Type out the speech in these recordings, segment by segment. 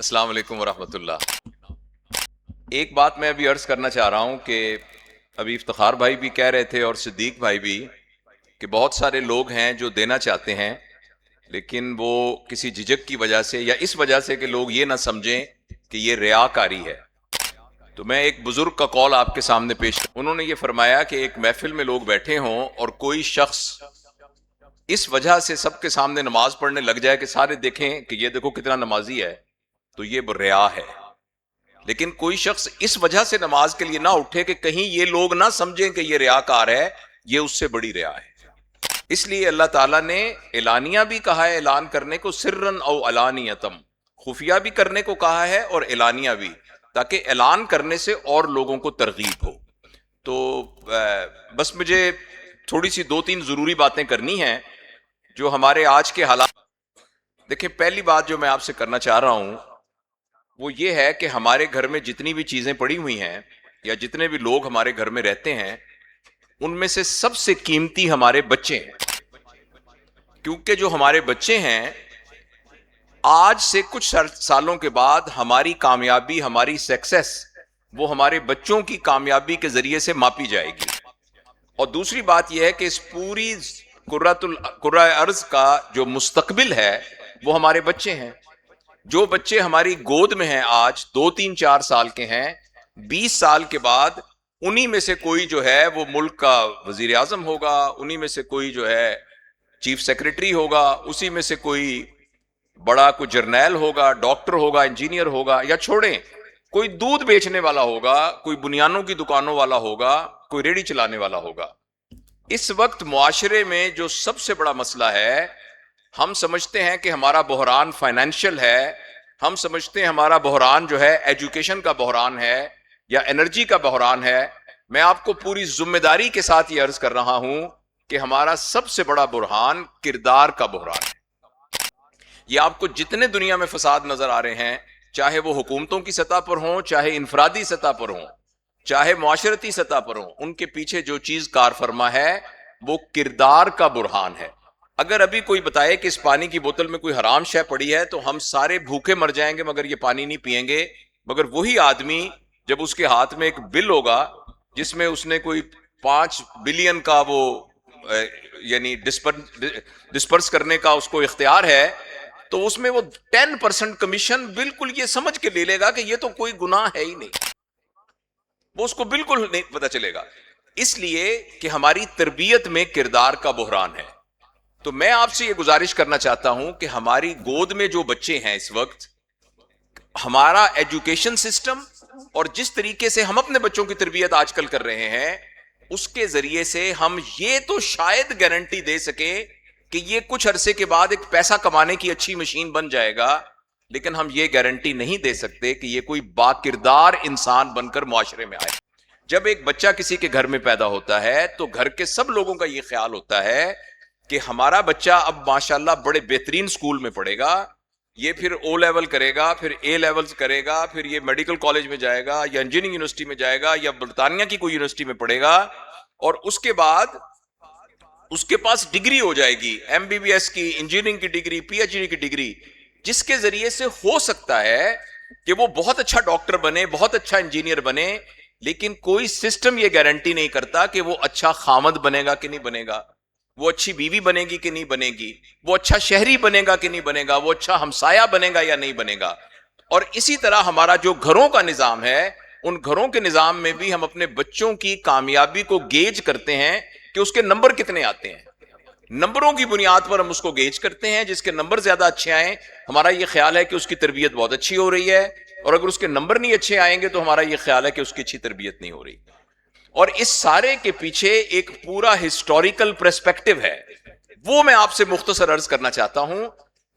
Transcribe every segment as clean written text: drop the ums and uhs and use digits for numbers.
السلام علیکم ورحمۃ اللہ۔ ایک بات میں ابھی عرض کرنا چاہ رہا ہوں کہ ابھی افتخار بھائی بھی کہہ رہے تھے اور صدیق بھائی بھی کہ بہت سارے لوگ ہیں جو دینا چاہتے ہیں لیکن وہ کسی جھجک کی وجہ سے یا اس وجہ سے کہ لوگ یہ نہ سمجھیں کہ یہ ریاکاری ہے۔ تو میں ایک بزرگ کا قول آپ کے سامنے پیش کروں۔ انہوں نے یہ فرمایا کہ ایک محفل میں لوگ بیٹھے ہوں اور کوئی شخص اس وجہ سے سب کے سامنے نماز پڑھنے لگ جائے کہ سارے دیکھیں کہ یہ دیکھو کتنا نمازی ہے، تو یہ ریا ہے۔ لیکن کوئی شخص اس وجہ سے نماز کے لیے نہ اٹھے کہ کہیں یہ لوگ نہ سمجھیں کہ یہ ریاکار ہے، یہ اس سے بڑی ریا ہے۔ اس لیے اللہ تعالیٰ نے اعلانیہ بھی کہا ہے، اعلان کرنے کو سرن او علانیتم، خفیہ بھی کرنے کو کہا ہے اور اعلانیہ بھی، تاکہ اعلان کرنے سے اور لوگوں کو ترغیب ہو۔ تو بس مجھے تھوڑی سی دو تین ضروری باتیں کرنی ہیں جو ہمارے آج کے حالات۔ دیکھیں، پہلی بات جو میں آپ سے کرنا چاہ رہا ہوں وہ یہ ہے کہ ہمارے گھر میں جتنی بھی چیزیں پڑی ہوئی ہیں یا جتنے بھی لوگ ہمارے گھر میں رہتے ہیں ان میں سے سب سے قیمتی ہمارے بچے ہیں، کیونکہ جو ہمارے بچے ہیں آج سے کچھ سالوں کے بعد ہماری کامیابی، ہماری سکسیس وہ ہمارے بچوں کی کامیابی کے ذریعے سے ماپی جائے گی۔ اور دوسری بات یہ ہے کہ اس پوری کرۂ ارض کا جو مستقبل ہے وہ ہمارے بچے ہیں۔ جو بچے ہماری گود میں ہیں آج 2 3 4 سال کے ہیں، 20 سال کے بعد انہی میں سے کوئی جو ہے وہ ملک کا وزیر اعظم ہوگا، انہی میں سے کوئی جو ہے چیف سیکرٹری ہوگا، اسی میں سے کوئی بڑا کوئی جرنیل ہوگا، ڈاکٹر ہوگا، انجینئر ہوگا، یا چھوڑیں کوئی دودھ بیچنے والا ہوگا، کوئی بنیانوں کی دکانوں والا ہوگا، کوئی ریڑھی چلانے والا ہوگا۔ اس وقت معاشرے میں جو سب سے بڑا مسئلہ ہے، ہم سمجھتے ہیں کہ ہمارا بحران فائنینشیل ہے، ہم سمجھتے ہیں ہمارا بحران جو ہے ایجوکیشن کا بحران ہے یا انرجی کا بحران ہے۔ میں آپ کو پوری ذمہ داری کے ساتھ یہ عرض کر رہا ہوں کہ ہمارا سب سے بڑا بحران کردار کا بحران ہے۔ یہ آپ کو جتنے دنیا میں فساد نظر آ رہے ہیں، چاہے وہ حکومتوں کی سطح پر ہوں، چاہے انفرادی سطح پر ہوں، چاہے معاشرتی سطح پر ہوں، ان کے پیچھے جو چیز کار فرما ہے وہ کردار کا بحران ہے۔ اگر ابھی کوئی بتائے کہ اس پانی کی بوتل میں کوئی حرام شے پڑی ہے تو ہم سارے بھوکے مر جائیں گے مگر یہ پانی نہیں پیئیں گے۔ مگر وہی آدمی جب اس کے ہاتھ میں ایک بل ہوگا جس میں اس نے کوئی 5 بلین کا وہ یعنی ڈسپرس کرنے کا اس کو اختیار ہے، تو اس میں وہ 10% کمیشن بالکل یہ سمجھ کے لے لے گا کہ یہ تو کوئی گناہ ہے ہی نہیں، وہ اس کو بالکل نہیں پتا چلے گا، اس لیے کہ ہماری تربیت میں کردار کا بحران ہے۔ تو میں آپ سے یہ گزارش کرنا چاہتا ہوں کہ ہماری گود میں جو بچے ہیں اس وقت، ہمارا ایجوکیشن سسٹم اور جس طریقے سے ہم اپنے بچوں کی تربیت آج کل کر رہے ہیں، اس کے ذریعے سے ہم یہ تو شاید گارنٹی دے سکیں کہ یہ کچھ عرصے کے بعد ایک پیسہ کمانے کی اچھی مشین بن جائے گا، لیکن ہم یہ گارنٹی نہیں دے سکتے کہ یہ کوئی باکردار انسان بن کر معاشرے میں آئے۔ جب ایک بچہ کسی کے گھر میں پیدا ہوتا ہے تو گھر کے سب لوگوں کا یہ خیال ہوتا ہے کہ ہمارا بچہ اب ماشاءاللہ بڑے بہترین سکول میں پڑھے گا، یہ پھر او لیول کرے گا، پھر اے لیولز کرے گا، پھر یہ میڈیکل کالج میں جائے گا یا انجینئرنگ یونیورسٹی میں جائے گا یا برطانیہ کی کوئی یونیورسٹی میں پڑھے گا، اور اس کے بعد اس کے پاس ڈگری ہو جائے گی، MBBS کی، انجینئرنگ کی ڈگری، PhD کی ڈگری، جس کے ذریعے سے ہو سکتا ہے کہ وہ بہت اچھا ڈاکٹر بنے، بہت اچھا انجینئر بنے، لیکن کوئی سسٹم یہ گارنٹی نہیں کرتا کہ وہ اچھا خامد بنے گا کہ نہیں بنے گا، وہ اچھی بیوی بنے گی کہ نہیں بنے گی، وہ اچھا شہری بنے گا کہ نہیں بنے گا، وہ اچھا ہمسایہ بنے گا یا نہیں بنے گا۔ اور اسی طرح ہمارا جو گھروں کا نظام ہے، ان گھروں کے نظام میں بھی ہم اپنے بچوں کی کامیابی کو گیج کرتے ہیں کہ اس کے نمبر کتنے آتے ہیں، نمبروں کی بنیاد پر ہم اس کو گیج کرتے ہیں۔ جس کے نمبر زیادہ اچھے آئیں ہمارا یہ خیال ہے کہ اس کی تربیت بہت اچھی ہو رہی ہے، اور اگر اس کے نمبر نہیں اچھے آئیں گے تو ہمارا یہ خیال ہے کہ اس کی اچھی تربیت نہیں ہو رہی۔ اور اس سارے کے پیچھے ایک پورا ہسٹوریکل پرسپیکٹو ہے، وہ میں آپ سے مختصر عرض کرنا چاہتا ہوں۔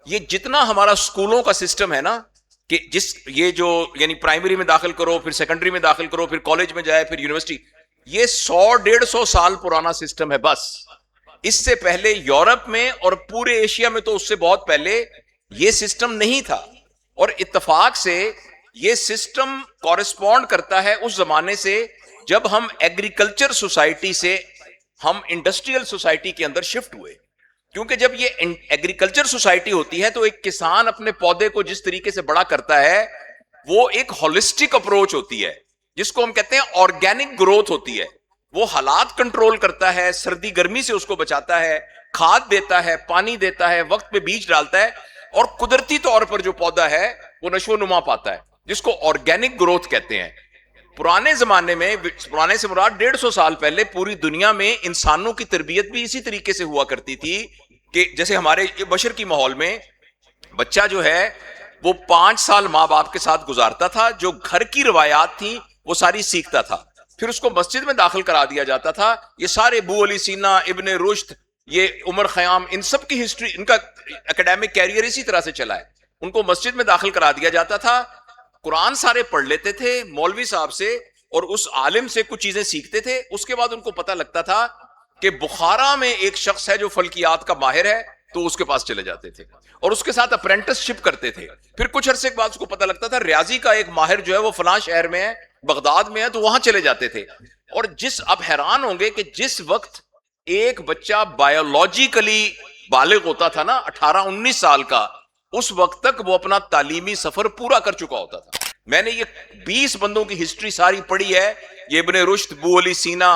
یہ جتنا ہمارا سکولوں کا سسٹم ہے نا، کہ یہ جو یعنی پرائمری میں داخل کرو، پھر سیکنڈری میں داخل کرو، پھر کالج میں جائے، پھر یونیورسٹی، یہ 100 150 سال پرانا سسٹم ہے بس۔ اس سے پہلے یورپ میں اور پورے ایشیا میں تو اس سے بہت پہلے یہ سسٹم نہیں تھا، اور اتفاق سے یہ سسٹم کورسپونڈ کرتا ہے اس زمانے سے جب ہم ایگریکلچر سوسائٹی سے ہم انڈسٹریل سوسائٹی کے اندر شفٹ ہوئے۔ کیونکہ جب یہ ایگریکلچر سوسائٹی ہوتی ہے تو ایک کسان اپنے پودے کو جس طریقے سے بڑا کرتا ہے وہ ایک ہولسٹک اپروچ ہوتی ہے، جس کو ہم کہتے ہیں آرگینک گروتھ ہوتی ہے. وہ حالات کنٹرول کرتا ہے، سردی گرمی سے اس کو بچاتا ہے، کھاد دیتا ہے، پانی دیتا ہے، وقت پہ بیج ڈالتا ہے، اور قدرتی طور پر جو پودا ہے وہ نشو و نما پاتا ہے، جس کو آرگینک گروتھ کہتے ہیں. پرانے زمانے میں، پرانے سے مراد 150 سال پہلے، پوری دنیا میں انسانوں کی تربیت بھی اسی طریقے سے ہوا کرتی تھی کہ جیسے ہمارے بشر کی ماحول میں بچہ جو ہے وہ 5 سال ماں باپ کے ساتھ گزارتا تھا، جو گھر کی روایات تھیں وہ ساری سیکھتا تھا، پھر اس کو مسجد میں داخل کرا دیا جاتا تھا. یہ سارے ابو علی سینا، ابن رشد، یہ عمر خیام، ان سب کی ہسٹری، ان کا اکیڈیمک کیریئر اسی طرح سے چلا ہے. ان کو مسجد میں داخل کرا دیا جاتا تھا، قرآن سارے پڑھ لیتے تھے مولوی صاحب سے اور اس عالم سے کچھ چیزیں سیکھتے تھے. اس کے بعد ان کو پتہ لگتا تھا کہ بخارا میں ایک شخص ہے جو فلکیات کا ماہر ہے، تو اس کے پاس چلے جاتے تھے اور اس کے ساتھ اپرینٹس شپ کرتے تھے. پھر کچھ عرصے کے بعد اس کو پتہ لگتا تھا ریاضی کا ایک ماہر جو ہے وہ فلاں شہر میں ہے، بغداد میں ہے، تو وہاں چلے جاتے تھے. اور اب حیران ہوں گے کہ جس وقت ایک بچہ بایولوجیکلی بالغ ہوتا تھا نا، 18-19 سال کا، اس وقت تک وہ اپنا تعلیمی سفر پورا کر چکا ہوتا تھا. میں نے یہ 20 بندوں کی ہسٹری ساری پڑھی ہے، یہ ابن رشد، ابو علی سینا،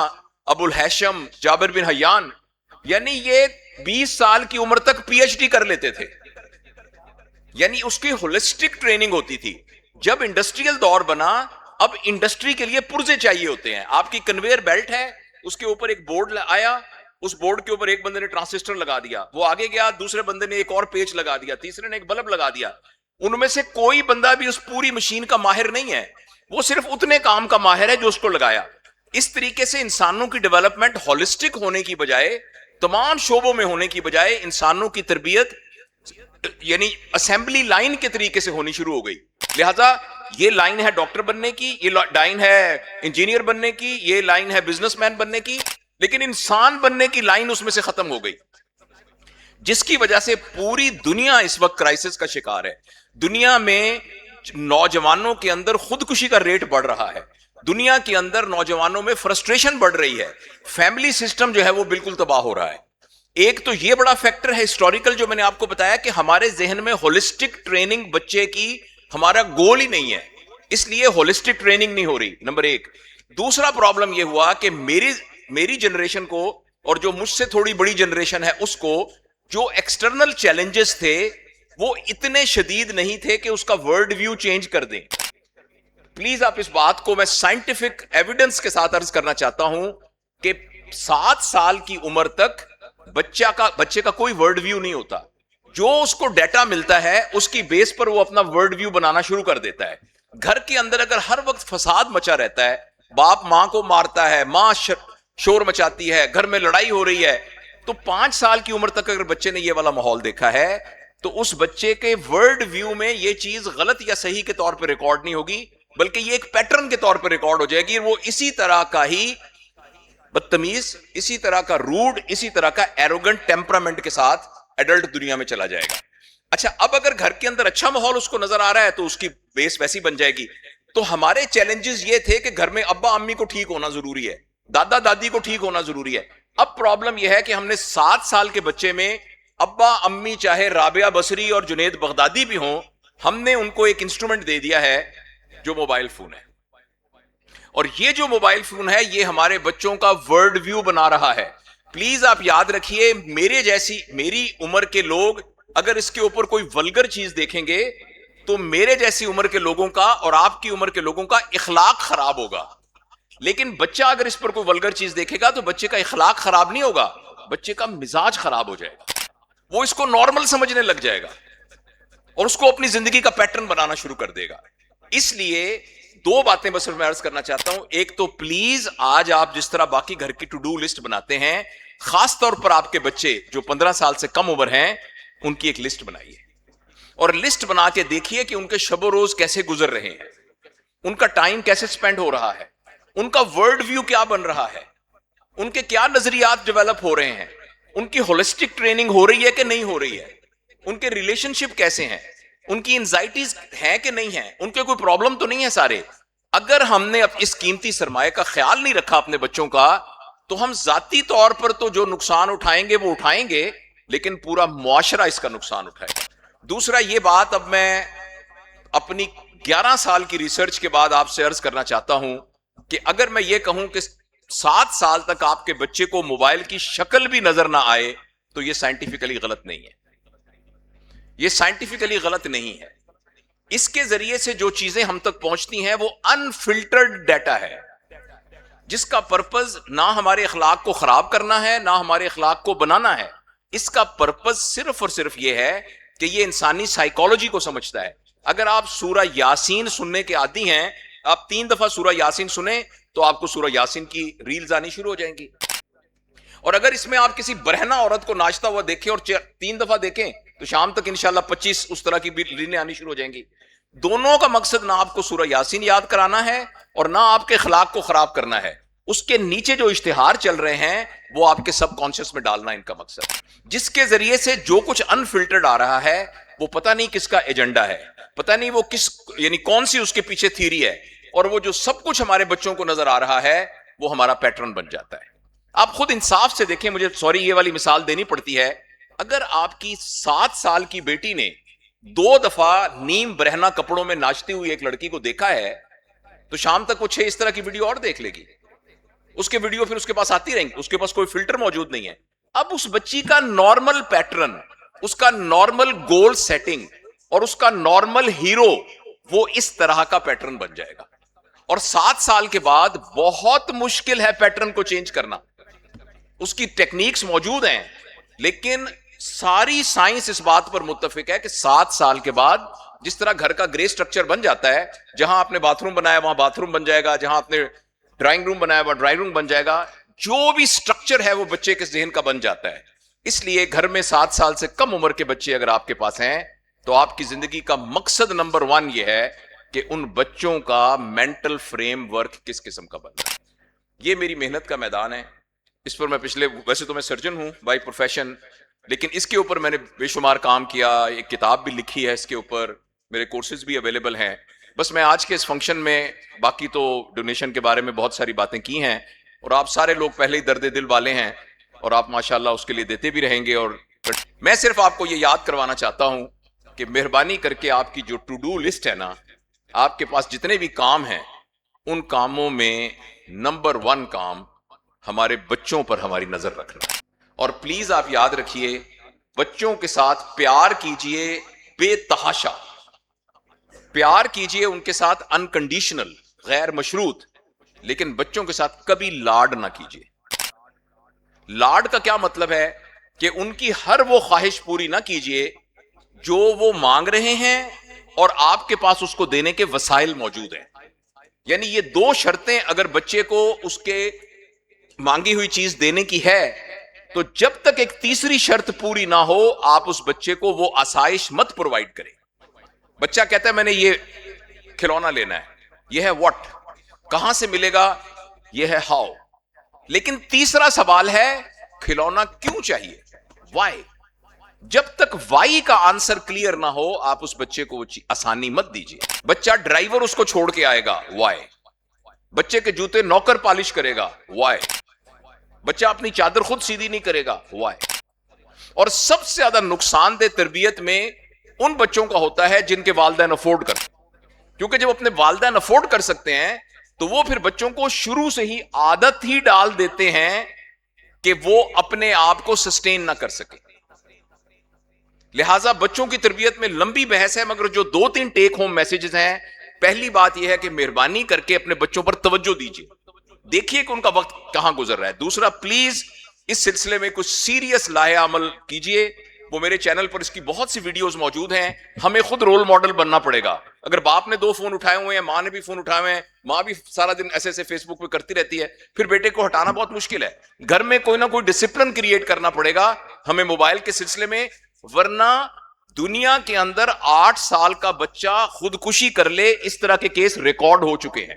ابو الہیشم، جابر بن حیان، یعنی یہ 20 سال کی عمر تک پی ایچ ڈی کر لیتے تھے. یعنی اس کی ہولسٹک ٹریننگ ہوتی تھی. جب انڈسٹریل دور بنا، اب انڈسٹری کے لیے پرزے چاہیے ہوتے ہیں. آپ کی کنویئر بیلٹ ہے، اس کے اوپر ایک بورڈ آیا، اس بورڈ کے اوپر ایک بندے نے ٹرانسسٹر لگا دیا، وہ آگے گیا، دوسرے بندے نے ایک اور پیچ لگا دیا، تیسرے نے ایک بلب لگا دیا. ان میں سے کوئی بندہ بھی اس پوری مشین کا ماہر نہیں ہے، وہ صرف اتنے کام کا ماہر ہے جو اس کو لگایا. اس طریقے سے انسانوں کی ڈیولپمنٹ ہولسٹک ہونے کی بجائے، تمام شعبوں میں ہونے کی بجائے، انسانوں کی تربیت یعنی اسمبلی لائن کے طریقے سے ہونی شروع ہو گئی. لہذا یہ لائن ہے ڈاکٹر بننے کی، یہ لائن ہے انجینئر بننے کی، یہ لائن ہے بزنس مین بننے کی، لیکن انسان بننے کی لائن اس میں سے ختم ہو گئی، جس کی وجہ سے پوری دنیا اس وقت کرائسس کا شکار ہے. دنیا میں نوجوانوں کے اندر خودکشی کا ریٹ بڑھ رہا ہے، دنیا کے اندر نوجوانوں میں فرسٹریشن بڑھ رہی ہے، فیملی سسٹم جو ہے وہ بالکل تباہ ہو رہا ہے. ایک تو یہ بڑا فیکٹر ہے ہسٹوریکل، جو میں نے آپ کو بتایا کہ ہمارے ذہن میں ہولسٹک ٹریننگ بچے کی ہمارا گول ہی نہیں ہے، اس لیے ہولسٹک ٹریننگ نہیں ہو رہی، نمبر ایک. دوسرا پرابلم یہ ہوا کہ میری جنریشن کو، اور جو مجھ سے تھوڑی بڑی جنریشن ہے اس کو، جو ایکسٹرنل چیلنجز تھے وہ اتنے شدید نہیں تھے کہ اس کا ورلڈ ویو چینج کر دیں. پلیز آپ اس بات کو میں سائنٹیفک ایویڈنس کے ساتھ عرض کرنا چاہتا ہوں کہ 7 سال کی عمر تک بچے کا کوئی ورلڈ ویو نہیں ہوتا. جو اس کو ڈیٹا ملتا ہے اس کی بیس پر وہ اپنا ورلڈ ویو بنانا شروع کر دیتا ہے. گھر کے اندر اگر ہر وقت فساد مچا رہتا ہے، باپ ماں کو مارتا ہے، ماں شور مچاتی ہے، گھر میں لڑائی ہو رہی ہے، تو 5 سال کی عمر تک اگر بچے نے یہ والا ماحول دیکھا ہے تو اس بچے کے ورلڈ ویو میں یہ چیز غلط یا صحیح کے طور پہ ریکارڈ نہیں ہوگی، بلکہ یہ ایک پیٹرن کے طور پہ ریکارڈ ہو جائے گی. وہ اسی طرح کا ہی بدتمیز، اسی طرح کا روڈ، اسی طرح کا ایروگنٹ ٹیمپرامنٹ کے ساتھ ایڈلٹ دنیا میں چلا جائے گا. اچھا، اب اگر گھر کے اندر اچھا ماحول اس کو نظر آ رہا ہے تو اس کی بیس ویسی بن جائے گی. تو ہمارے چیلنجز یہ تھے کہ گھر میں ابا امی کو ٹھیک ہونا ضروری ہے، دادا دادی کو ٹھیک ہونا ضروری ہے. اب پرابلم یہ ہے کہ ہم نے 7 سال کے بچے میں ابا امی چاہے رابعہ بصری اور جنید بغدادی بھی ہوں، ہم نے ان کو ایک انسٹرومنٹ دے دیا ہے جو موبائل فون ہے. اور یہ جو موبائل فون ہے یہ ہمارے بچوں کا ورلڈ ویو بنا رہا ہے. پلیز آپ یاد رکھیے، میری عمر کے لوگ اگر اس کے اوپر کوئی ولگر چیز دیکھیں گے تو میرے جیسی عمر کے لوگوں کا اور آپ کی عمر کے لوگوں کا اخلاق خراب ہوگا. لیکن بچہ اگر اس پر کوئی ولگر چیز دیکھے گا تو بچے کا اخلاق خراب نہیں ہوگا، بچے کا مزاج خراب ہو جائے گا، وہ اس کو نارمل سمجھنے لگ جائے گا اور اس کو اپنی زندگی کا پیٹرن بنانا شروع کر دے گا. اس لیے 2 باتیں بس میں عرض کرنا چاہتا ہوں. ایک تو پلیز آج آپ جس طرح باقی گھر کی ٹو ڈو لسٹ بناتے ہیں، خاص طور پر آپ کے بچے جو 15 سال سے کم عمر ہیں ان کی ایک لسٹ بنائیے، اور لسٹ بنا کے دیکھیے کہ ان کے شب و روز کیسے گزر رہے ہیں، ان کا ٹائم کیسے سپینڈ ہو رہا ہے، ان کا ورلڈ ویو کیا بن رہا ہے، ان کے کیا نظریات ڈیولپ ہو رہے ہیں، ان کی ہولسٹک ٹریننگ ہو رہی ہے کہ نہیں ہو رہی ہے، ان کے ریلیشن شپ کیسے ہیں، ان کی انزائٹیز ہیں کہ نہیں ہیں، ان کے کوئی پرابلم تو نہیں ہے سارے. اگر ہم نے اس قیمتی سرمایہ کا خیال نہیں رکھا اپنے بچوں کا، تو ہم ذاتی طور پر تو جو نقصان اٹھائیں گے وہ اٹھائیں گے، لیکن پورا معاشرہ اس کا نقصان اٹھائے گا. دوسرا یہ بات اب میں اپنی 11 سال کی ریسرچ کے بعد آپ سے عرض کرنا چاہتا ہوں کہ اگر میں یہ کہوں کہ 7 سال تک آپ کے بچے کو موبائل کی شکل بھی نظر نہ آئے تو یہ سائنٹیفکلی غلط نہیں ہے. یہ سائنٹیفکلی غلط نہیں ہے. اس کے ذریعے سے جو چیزیں ہم تک پہنچتی ہیں وہ انفلٹرڈ ڈیٹا ہے, جس کا پرپز نہ ہمارے اخلاق کو خراب کرنا ہے نہ ہمارے اخلاق کو بنانا ہے. اس کا پرپز صرف اور صرف یہ ہے کہ یہ انسانی سائیکالوجی کو سمجھتا ہے. اگر آپ سورہ یاسین سننے کے عادی ہیں, آپ 3 دفعہ سورہ یاسین سنیں تو آپ کو سورہ یاسین کی ریلز آنی شروع ہو جائیں گی. اور اگر اس میں آپ کسی برہنہ عورت کو ناچتا ہوا دیکھیں اور 3 دفعہ دیکھیں تو شام تک انشاءاللہ 25 اس طرح کی بھی ریلیں آنی شروع ہو جائیں گی. دونوں کا مقصد نہ آپ کو سورہ یاسین یاد کرانا ہے اور نہ آپ کے اخلاق کو خراب کرنا ہے. اس کے نیچے جو اشتہار چل رہے ہیں وہ آپ کے سب کانشیس میں ڈالنا ہے ان کا مقصد, جس کے ذریعے سے جو کچھ انفلٹرڈ آ رہا ہے وہ پتہ نہیں کس کا ایجنڈا ہے, پتہ نہیں وہ کس یعنی کون سی اس کے پیچھے تھیوری ہے, اور وہ جو سب کچھ ہمارے بچوں کو نظر آ رہا ہے وہ ہمارا پیٹرن بن جاتا ہے. آپ خود انصاف سے دیکھیں, مجھے سوری یہ والی مثال دینی پڑتی ہے, اگر آپ کی 7 سال کی بیٹی نے 2 دفعہ نیم برہنہ کپڑوں میں ناچتی ہوئی ایک لڑکی کو دیکھا ہے تو شام تک وہ 6 اس طرح کی ویڈیو اور دیکھ لے گی. اس کے ویڈیو پھر اس کے پاس آتی رہیں گی, اس کے پاس کوئی فلٹر موجود نہیں ہے. اب اس بچی کا نارمل پیٹرن, اس کا نارمل گول سیٹنگ اور اس کا نارمل ہیرو وہ اس طرح کا پیٹرن بن جائے گا. اور 7 سال کے بعد بہت مشکل ہے پیٹرن کو چینج کرنا. اس کی ٹیکنیکس موجود ہیں, لیکن ساری سائنس اس بات پر متفق ہے کہ 7 سال کے بعد جس طرح گھر کا گرے سٹرکچر بن جاتا ہے, جہاں آپ نے باتھ روم بنایا وہاں باتھ روم بن جائے گا, جہاں آپ نے ڈرائنگ روم بنایا وہاں ڈرائنگ روم بن جائے گا, جو بھی سٹرکچر ہے وہ بچے کے ذہن کا بن جاتا ہے. اس لیے گھر میں 7 سال سے کم عمر کے بچے اگر آپ کے پاس ہیں تو آپ کی زندگی کا مقصد نمبر 1 یہ ہے کہ ان بچوں کا مینٹل فریم ورک کس قسم کا بننا ہے. یہ میری محنت کا میدان ہے. اس پر میں ویسے تو میں سرجن ہوں بائی پروفیشن, لیکن اس کے اوپر میں نے بے شمار کام کیا, ایک کتاب بھی لکھی ہے اس کے اوپر, میرے کورسز بھی اویلیبل ہیں. بس میں آج کے اس فنکشن میں, باقی تو ڈونیشن کے بارے میں بہت ساری باتیں کی ہیں اور آپ سارے لوگ پہلے ہی درد دل والے ہیں اور آپ ماشاءاللہ اس کے لیے دیتے بھی رہیں گے. اور میں صرف آپ کو یہ یاد کروانا چاہتا ہوں کہ مہربانی کر کے آپ کی جو ٹو ڈو لسٹ ہے نا, آپ کے پاس جتنے بھی کام ہیں ان کاموں میں نمبر 1 کام ہمارے بچوں پر ہماری نظر رکھنا. اور پلیز آپ یاد رکھیے, بچوں کے ساتھ پیار کیجئے بے تحاشا, پیار کیجئے ان کے ساتھ انکنڈیشنل غیر مشروط, لیکن بچوں کے ساتھ کبھی لاڈ نہ کیجئے. لاڈ کا کیا مطلب ہے کہ ان کی ہر وہ خواہش پوری نہ کیجئے جو وہ مانگ رہے ہیں اور آپ کے پاس اس کو دینے کے وسائل موجود ہیں. یعنی یہ 2 شرطیں اگر بچے کو اس کے مانگی ہوئی چیز دینے کی ہے تو جب تک ایک تیسری شرط پوری نہ ہو آپ اس بچے کو وہ آسائش مت پرووائڈ کریں. بچہ کہتا ہے میں نے یہ کھلونا لینا ہے, یہ ہے واٹ, کہاں سے ملے گا, یہ ہے ہاؤ. لیکن تیسرا سوال ہے کھلونا کیوں چاہیے, وائی. جب تک وائی کا آنسر کلیئر نہ ہو آپ اس بچے کو آسانی مت دیجیے. بچہ ڈرائیور اس کو چھوڑ کے آئے گا, وائی. بچے کے جوتے نوکر پالش کرے گا, وائی. بچہ اپنی چادر خود سیدھی نہیں کرے گا, وائی. اور سب سے زیادہ نقصان دہ تربیت میں ان بچوں کا ہوتا ہے جن کے والدین افورڈ کرتے ہیں, کیونکہ جب اپنے والدین افورڈ کر سکتے ہیں تو وہ پھر بچوں کو شروع سے ہی عادت ہی ڈال دیتے ہیں کہ وہ اپنے آپ کو سسٹین نہ کر سکے. لہٰذا بچوں کی تربیت میں لمبی بحث ہے, مگر جو 2-3 ٹیک ہوم میسجز ہیں, پہلی بات یہ ہے کہ مہربانی کر کے اپنے بچوں پر توجہ دیجیے, دیکھیے کہ ان کا وقت کہاں گزر رہا ہے. دوسرا, پلیز اس سلسلے میں کچھ سیریس لاہے عمل کیجیے. وہ میرے چینل پر اس کی بہت سی ویڈیوز موجود ہیں. ہمیں خود رول ماڈل بننا پڑے گا. اگر باپ نے 2 فون اٹھائے ہوئے ہیں, ماں نے بھی فون اٹھائے ہوئے ہیں, ماں بھی سارا دن ایسے فیس بک پہ کرتی رہتی ہے, پھر بیٹے کو ہٹانا بہت مشکل ہے. گھر میں کوئی نہ کوئی ڈسپلن کریٹ کرنا پڑے گا ہمیں موبائل کے سلسلے میں, ورنہ دنیا کے اندر 8 سال کا بچہ خودکشی کر لے اس طرح کے کیس ریکارڈ ہو چکے ہیں.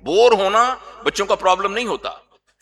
بور ہونا بچوں کا پرابلم نہیں ہوتا,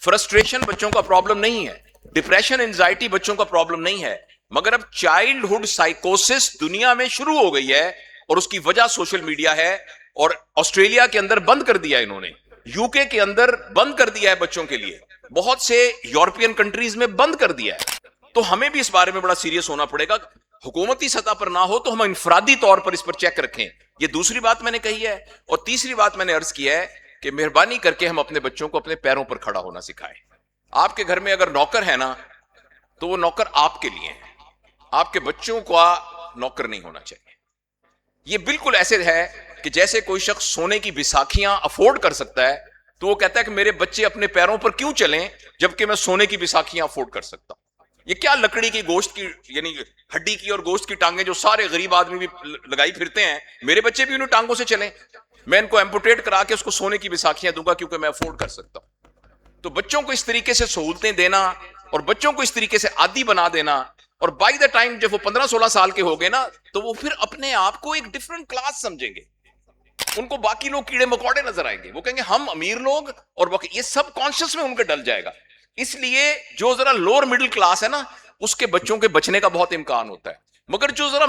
فرسٹریشن بچوں کا پرابلم نہیں ہے, ڈپریشن انزائٹی بچوں کا پرابلم نہیں ہے, مگر اب چائلڈہڈ سائیکوسس دنیا میں شروع ہو گئی ہے اور اس کی وجہ سوشل میڈیا ہے. اور آسٹریلیا کے اندر بند کر دیا انہوں نے, یو کے اندر بند کر دیا ہے بچوں کے لیے, بہت سے یورپین کنٹریز میں بند کر دیا ہے. تو ہمیں بھی اس بارے میں بڑا سیریس ہونا پڑے گا. حکومتی سطح پر نہ ہو تو ہم انفرادی طور پر اس پر چیک رکھیں. یہ دوسری بات میں نے کہی ہے. اور تیسری بات میں نے عرض کیا ہے کہ مہربانی کر کے ہم اپنے بچوں کو اپنے پیروں پر کھڑا ہونا سکھائیں. آپ کے گھر میں اگر نوکر ہے نا تو وہ نوکر آپ کے لیے ہے, آپ کے بچوں کا نوکر نہیں ہونا چاہیے. یہ بالکل ایسے ہے کہ جیسے کوئی شخص سونے کی بیساکھیاں افورڈ کر سکتا ہے تو وہ کہتا ہے کہ میرے بچے اپنے پیروں پر کیوں چلیں جبکہ میں سونے کی بیساکھیاں افورڈ کر سکتا ہوں. یہ کیا لکڑی کی گوشت کی یعنی ہڈی کی اور گوشت کی ٹانگیں جو سارے غریب آدمی بھی لگائی پھرتے ہیں, میرے بچے بھی انہیں ٹانگوں سے چلیں, میں ان کو ایمپوٹیٹ کرا کے اس کو سونے کی بیساکھیاں دوں گا کیونکہ میں افورڈ کر سکتا ہوں. تو بچوں کو اس طریقے سے سہولتیں دینا اور بچوں کو اس طریقے سے عادی بنا دینا, اور بائی دا ٹائم جب وہ 15-16 سال کے ہو گئے نا تو وہ پھر اپنے آپ کو ایک ڈفرنٹ کلاس سمجھیں گے. ان کو باقی لوگ کیڑے مکوڑے نظر آئیں گے, وہ کہیں گے ہم امیر لوگ اور باقی, یہ سب کانشیس میں ان کے ڈل جائے گا. اس لیے جو ذرا لوور مڈل کلاس ہے نا اس کے بچوں کے بچنے کا بہت امکان ہوتا ہے, مگر جو ذرا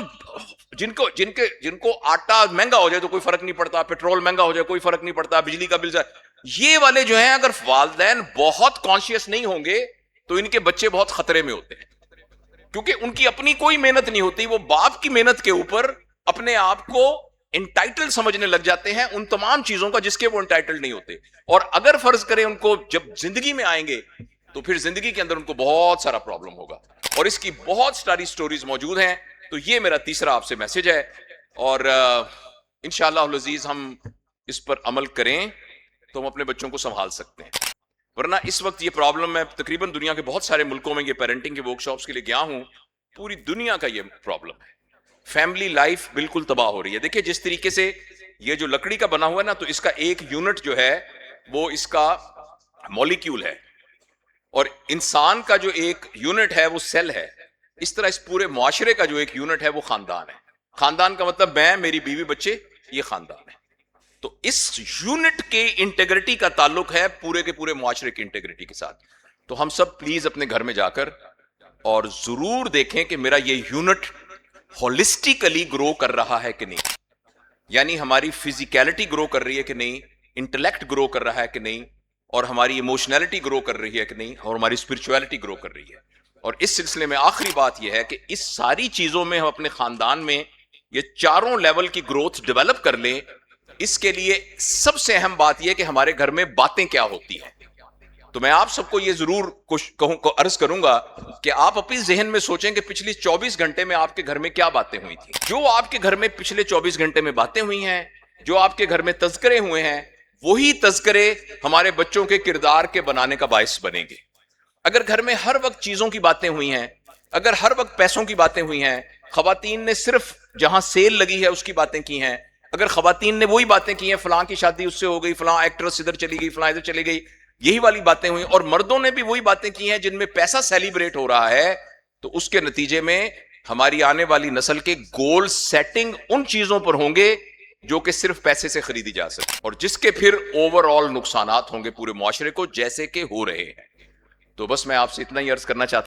جن کو آٹا مہنگا ہو جائے تو کوئی فرق نہیں پڑتا, پیٹرول مہنگا ہو جائے کوئی فرق نہیں پڑتا, بجلی کا بل جائے, یہ والے جو ہیں اگر والدین بہت کانشیس نہیں ہوں گے تو ان کے بچے بہت خطرے میں ہوتے ہیں, کیونکہ ان کی اپنی کوئی محنت نہیں ہوتی, وہ باپ کی محنت کے اوپر اپنے آپ کو انٹائٹل سمجھنے لگ جاتے ہیں ان تمام چیزوں کا جس کے وہ انٹائٹل نہیں ہوتے. اور اگر فرض کریں ان کو جب زندگی میں آئیں گے تو پھر زندگی کے اندر ان کو بہت سارا پرابلم ہوگا, اور اس کی بہت ساری سٹوریز موجود ہیں. تو یہ میرا تیسرا آپ سے میسج ہے, اور انشاءاللہ العزیز ہم اس پر عمل کریں تو ہم اپنے بچوں کو سنبھال سکتے ہیں. ورنہ اس وقت یہ پرابلم ہے, تقریباً دنیا کے بہت سارے ملکوں میں یہ پیرنٹنگ کے ورک شاپس کے لیے گیا ہوں, پوری دنیا کا یہ پرابلم ہے. فیملی لائف بالکل تباہ ہو رہی ہے. دیکھیں جس طریقے سے یہ جو لکڑی کا بنا ہوا ہے نا, تو اس کا ایک یونٹ جو ہے وہ اس کا مولیکیول ہے, اور انسان کا جو ایک یونٹ ہے وہ سیل ہے. اس طرح اس پورے معاشرے کا جو ایک یونٹ ہے وہ خاندان ہے. خاندان کا مطلب میں, میری بیوی, بچے, یہ خاندان ہے. تو اس یونٹ کے انٹیگریٹی کا تعلق ہے پورے کے پورے معاشرے کی انٹیگریٹی کے ساتھ. تو ہم سب پلیز اپنے گھر میں جا کر اور ضرور دیکھیں کہ میرا یہ یونٹ ہولسٹیکلی گرو کر رہا ہے کہ نہیں, یعنی ہماری فزیکیلٹی گرو کر رہی ہے کہ نہیں, انٹلیکٹ گرو کر رہا ہے کہ نہیں, اور ہماری ایموشنلٹی گرو کر رہی ہے کہ نہیں, اور ہماری اسپرچویلٹی گرو کر رہی ہے. اور اس سلسلے میں آخری بات یہ ہے کہ اس ساری چیزوں میں ہم اپنے خاندان میں یہ چاروں لیول کی گروتھ ڈیولپ کر لیں. اس کے لیے سب سے اہم بات یہ کہ ہمارے گھر میں باتیں کیا ہوتی ہیں. تو میں آپ سب کو یہ ضرور عرض کروں گا کہ آپ اپنی ذہن میں سوچیں کہ پچھلی 24 گھنٹے میں آپ کے گھر میں کیا باتیں ہوئی تھی. جو آپ کے گھر میں پچھلے 24 گھنٹے میں باتیں ہوئی ہیں, جو آپ کے گھر میں تذکرے ہوئے ہیں, وہی تذکرے ہمارے بچوں کے کردار کے بنانے کا باعث بنیں گے. اگر گھر میں ہر وقت چیزوں کی باتیں ہوئی ہیں, اگر ہر وقت پیسوں کی باتیں ہوئی ہیں, خواتین نے صرف جہاں سیل لگی ہے اس کی باتیں کی ہیں, اگر خواتین نے وہی باتیں کی ہیں فلاں کی شادی اس سے ہو گئی, فلاں ایکٹریس ادھر چلی گئی, فلاں ادھر چلی گئی, یہی والی باتیں ہوئی, اور مردوں نے بھی وہی باتیں کی ہیں جن میں پیسہ سیلیبریٹ ہو رہا ہے, تو اس کے نتیجے میں ہماری آنے والی نسل کے گول سیٹنگ ان چیزوں پر ہوں گے جو کہ صرف پیسے سے خریدی جا سکے, اور جس کے پھر اوور آل نقصانات ہوں گے پورے معاشرے کو جیسے کہ ہو رہے ہیں. تو بس میں آپ سے اتنا ہی عرض کرنا چاہتا ہوں.